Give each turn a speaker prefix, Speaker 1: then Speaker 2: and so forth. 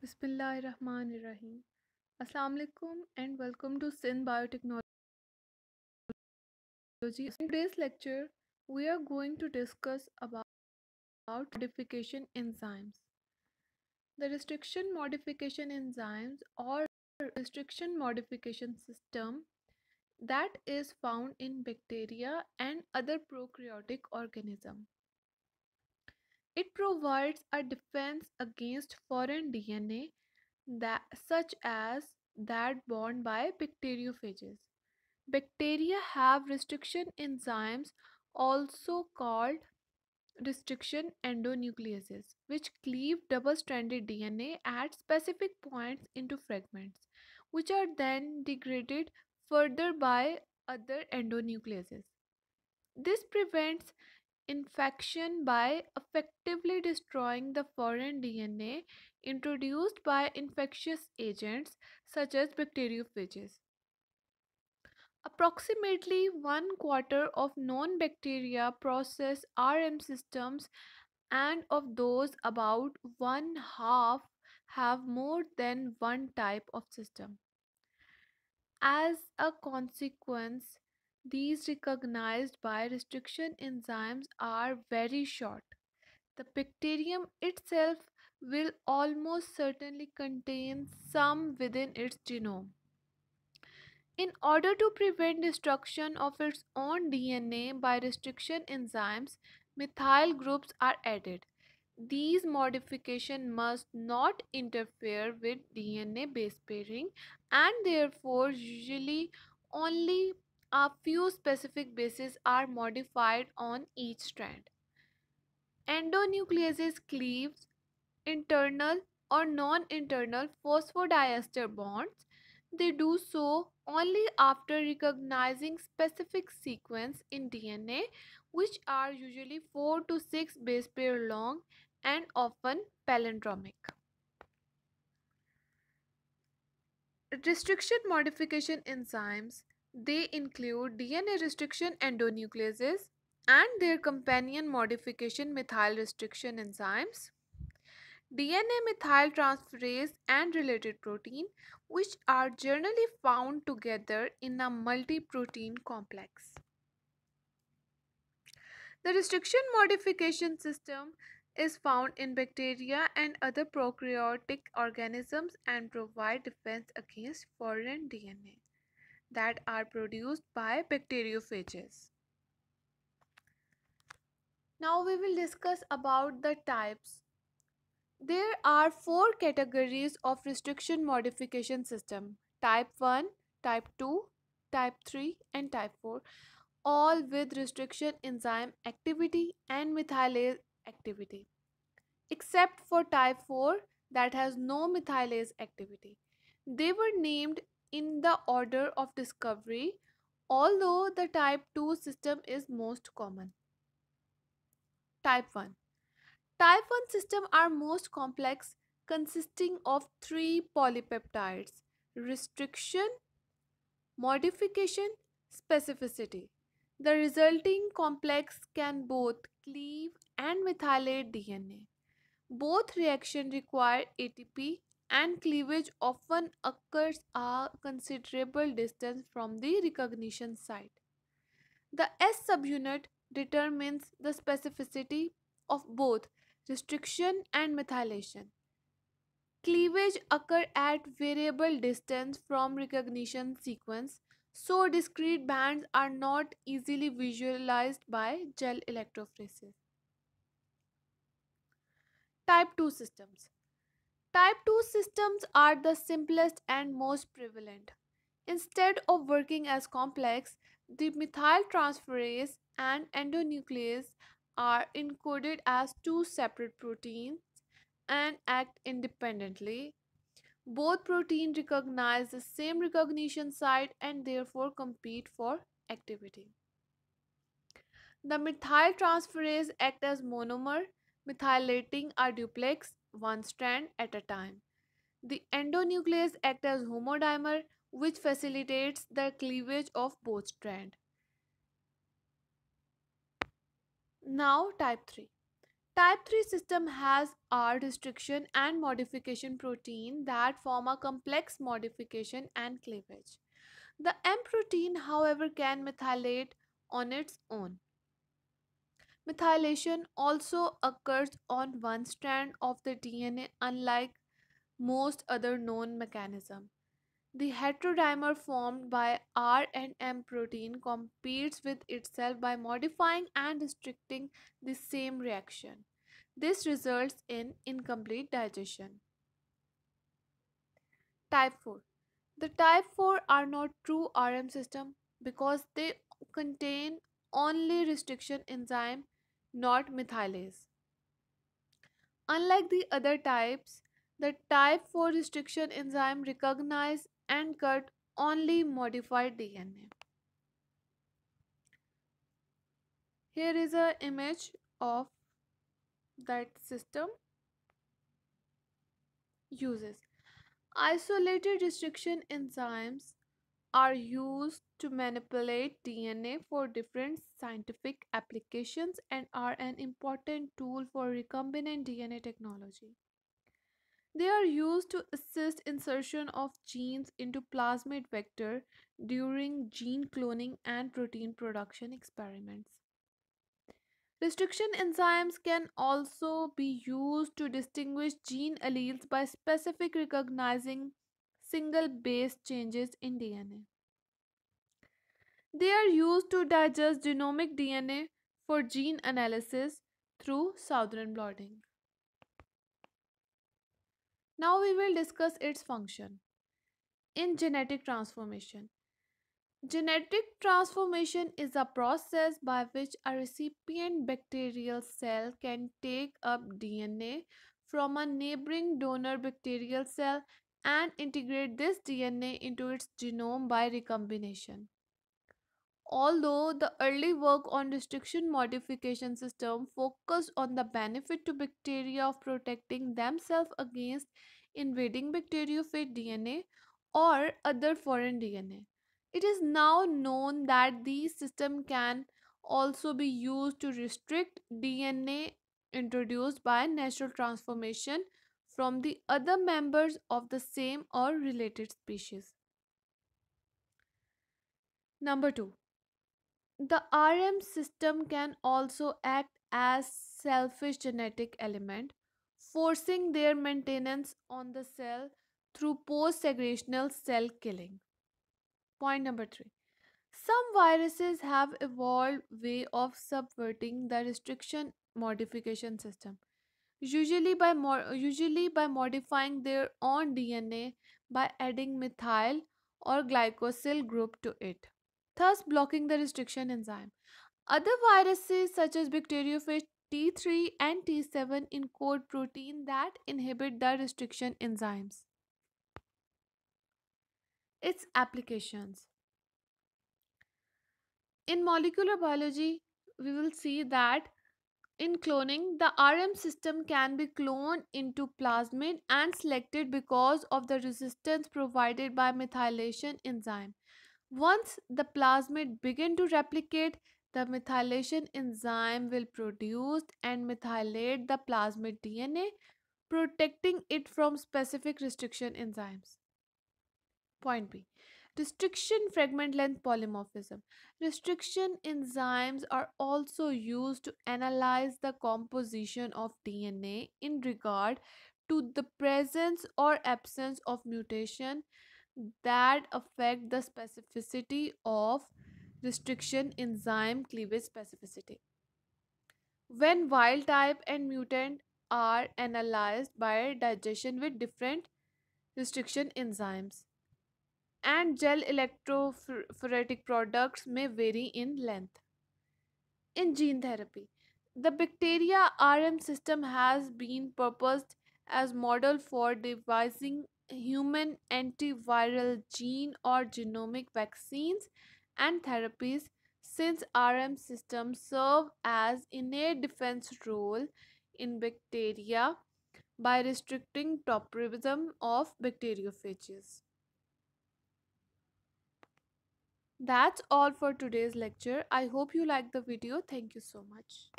Speaker 1: Bismillahirrahmanirrahim. Assalamu alaikum and welcome to Sin Biotechnology. In today's lecture, we are going to discuss about modification enzymes. The restriction modification enzymes or restriction modification system that is found in bacteria and other prokaryotic organisms. It provides a defense against foreign DNA such as that bound by bacteriophages. Bacteria have restriction enzymes, also called restriction endonucleases, which cleave double stranded DNA at specific points into fragments, which are then degraded further by other endonucleases. This prevents infection by effectively destroying the foreign DNA introduced by infectious agents such as bacteriophages. Approximately one quarter of known bacteria process RM systems, and of those, about one half have more than one type of system. As a consequence, these recognized by restriction enzymes are very short. The bacterium itself will almost certainly contain some within its genome. In order to prevent destruction of its own DNA by restriction enzymes, methyl groups are added. These modifications must not interfere with DNA base pairing, and therefore usually only a few specific bases are modified on each strand. Endonucleases cleaves internal or non-internal phosphodiester bonds. They do so only after recognizing specific sequence in DNA, which are usually 4 to 6 base pair long and often palindromic. Restriction modification enzymes, they include DNA restriction endonucleases and their companion modification methyl restriction enzymes, DNA methyltransferase and related protein, which are generally found together in a multi-protein complex. The restriction modification system is found in bacteria and other prokaryotic organisms and provide defense against foreign DNA that are produced by bacteriophages. Now we will discuss about the types. There are four categories of restriction modification system: type 1, type 2, type 3 and type 4, all with restriction enzyme activity and methylase activity, except for type 4 that has no methylase activity. They were named in the order of discovery, although the type 2 system is most common. Type 1. Type 1 systems are most complex, consisting of three polypeptides: restriction, modification, specificity. The resulting complex can both cleave and methylate DNA. Both reactions require ATP, and cleavage often occurs a considerable distance from the recognition site. The S subunit determines the specificity of both restriction and methylation. Cleavage occurs at variable distance from recognition sequence, so discrete bands are not easily visualized by gel electrophoresis. Type 2 systems. Type 2 systems are the simplest and most prevalent. Instead of working as complex, the methyltransferase and endonuclease are encoded as two separate proteins and act independently. Both proteins recognize the same recognition site and therefore compete for activity. The methyltransferase act as monomer, methylating a duplex one strand at a time. The endonuclease act as homodimer, which facilitates the cleavage of both strands. Now type 3. Type 3 system has R restriction and modification protein that form a complex modification and cleavage. The M protein, however, can methylate on its own. Methylation also occurs on one strand of the DNA, unlike most other known mechanisms. The heterodimer formed by R and M protein competes with itself by modifying and restricting the same reaction. This results in incomplete digestion. Type 4. The type 4 are not true RM system because they contain only restriction enzyme, not methylase. Unlike the other types, the type 4 restriction enzyme recognize and cut only modified DNA. Here is an image of that system uses. Isolated restriction enzymes are used to manipulate DNA for different scientific applications and are an important tool for recombinant DNA technology. They are used to assist insertion of genes into plasmid vector during gene cloning and protein production experiments. Restriction enzymes can also be used to distinguish gene alleles by specific recognizing single base changes in DNA. They are used to digest genomic DNA for gene analysis through Southern blotting. Now we will discuss its function. In genetic transformation, genetic transformation is a process by which a recipient bacterial cell can take up DNA from a neighboring donor bacterial cell and integrate this DNA into its genome by recombination. Although the early work on restriction modification system focused on the benefit to bacteria of protecting themselves against invading bacteriophage DNA or other foreign DNA, it is now known that these systems can also be used to restrict DNA introduced by natural transformation from the other members of the same or related species. Number 2. The RM system can also act as selfish genetic element, forcing their maintenance on the cell through post-segregational cell killing. Point number 3. Some viruses have evolved way of subverting the restriction modification system, usually by modifying their own DNA by adding methyl or glycosyl group to it, thus blocking the restriction enzyme. Other viruses such as bacteriophage T3 and T7 encode protein that inhibit the restriction enzymes. Its applications. In molecular biology, we will see that in cloning, the RM system can be cloned into plasmid and selected because of the resistance provided by methylation enzyme. Once the plasmid begin to replicate, the methylation enzyme will produce and methylate the plasmid DNA, protecting it from specific restriction enzymes. Point B. Restriction fragment length polymorphism. Restriction enzymes are also used to analyze the composition of DNA in regard to the presence or absence of mutation that affect the specificity of restriction enzyme cleavage specificity. When wild type and mutant are analyzed by digestion with different restriction enzymes, and gel electrophoretic products may vary in length. In gene therapy, the bacteria RM system has been proposed as model for devising human antiviral gene or genomic vaccines and therapies, since RM systems serve as innate defense role in bacteria by restricting tropism of bacteriophages. That's all for today's lecture. I hope you liked the video. Thank you so much.